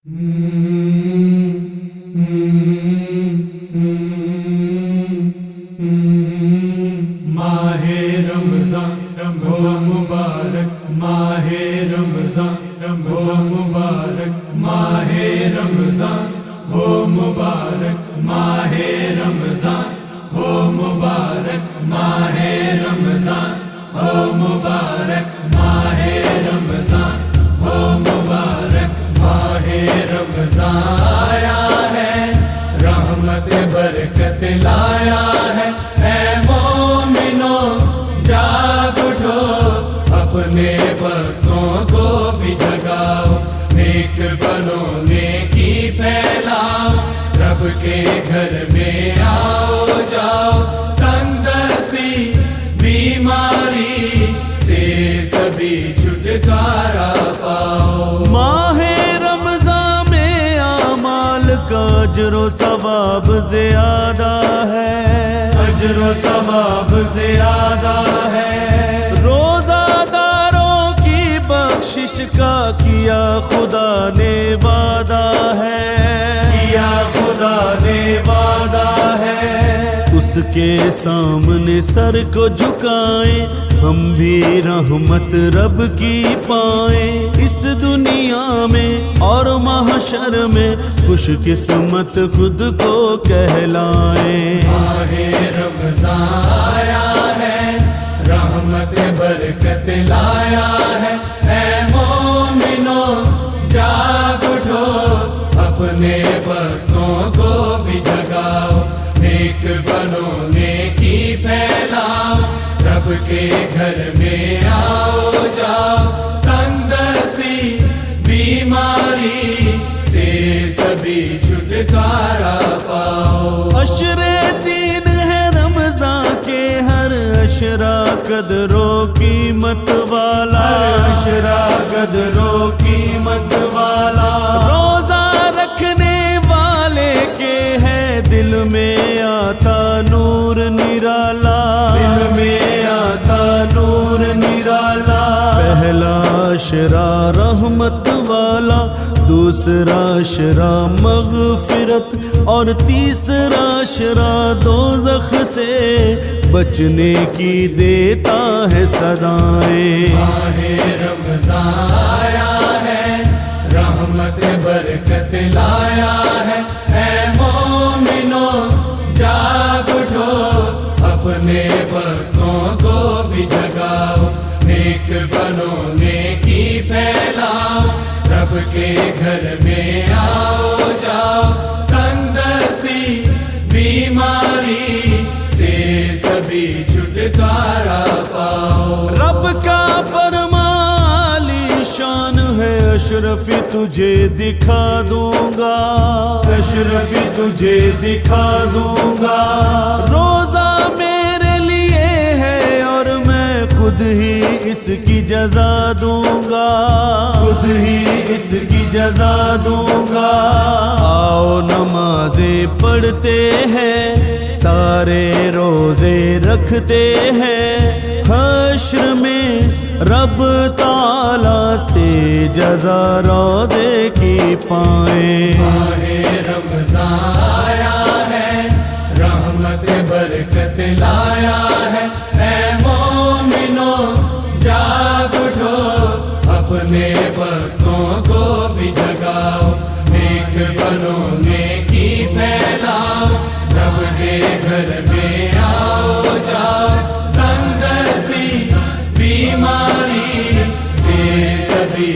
ماہ رمضان ہو مبارک، ماہ رمضان ہو مبارک، ماہ رمضان ہو مبارک، ماہ رمضان ہو مبارک، ماہ رمضان ہو مبارک، ماہ رمضان ہو مبارک، ماہ رمضان آیا ہے، رحمت برکت لایا ہے، اے مومنو جاگ اٹھو، اپنے بختوں کو بھی جگاؤ، نیک بنو نیکی پھیلاؤ، رب کے گھر میں آؤ جاؤ، تنگ دستی بیماری سے سبھی چھٹکارا پاؤ۔ ماہ رمضان میں اعمال کا اجر و ثواب زیادہ ہے، اجر و ثواب زیادہ ہے، روزہ داروں کی بخشش کا کیا خدا نے وعدہ ہے، کیا خدا نے وعدہ ہے، اس کے سامنے سر کو جھکائیں، ہم بھی رحمت رب کی پائیں، اس دنیا میں اور محشر میں خوش قسمت خود کو کہلائیں۔ ماہ رمضان آیا ہے، رحمت برکت لایا ہے، اے مومنو جاگ اٹھو، اپنے بختوں کو بھی جگاؤ، نیک بنو نیکی پھیلاؤ، رب کے گھر میں آؤ جاؤ، تنگ دستی بیماری سے سبھی چھٹکارا پاؤ۔ عشرے دین ہے رمضان کے، ہر عشرہ قدر و قیمت والا، عشرہ قدر و قیمت والا، روزہ رکھنے والے کے ہے دل میں آتا نور نرالا، دل میں آتا نور نرالا، پہلا عشرہ رحمت والا، دوسرا عشرہ مغفرت اور تیسرا عشرہ دوزخ سے بچنے کی دیتا ہے صدائیں۔ ماہ رمضان آیا ہے، رحمت برکت لایا ہے، اے مومنو جاگ اٹھو، اپنے بختوں کو بھی جگاؤ، نیک بنو نیکی پھیلاؤ، رب کے گھر میں آؤ جاؤ، تنگ دستی بیماری سے سبھی چھٹکارا پاؤ۔ رب کا فرمان عالی شان ہے، اشرفی تجھے دکھا دوں گا، اشرفی تجھے دکھا دوں گا، روزہ میرے لیے ہے اور میں خود ہی اس کی جزا دوں گا، خود ہی اس کی جزا دوں گا، آؤ نمازیں پڑھتے ہیں، سارے روزے رکھتے ہیں، حشر میں رب تعالی سے جزا روزے کی پائیں۔ ماہ رمضان آیا ہے، رحمت برکت لایا ہے، اے مومنو جاگ اٹھو، اپنے بختوں کو بھی جگاؤ، نیک بنو نیکی پھیلاؤ، رب کے گھر میں آؤ جاؤ، تنگ دستی بیماری سے سبھی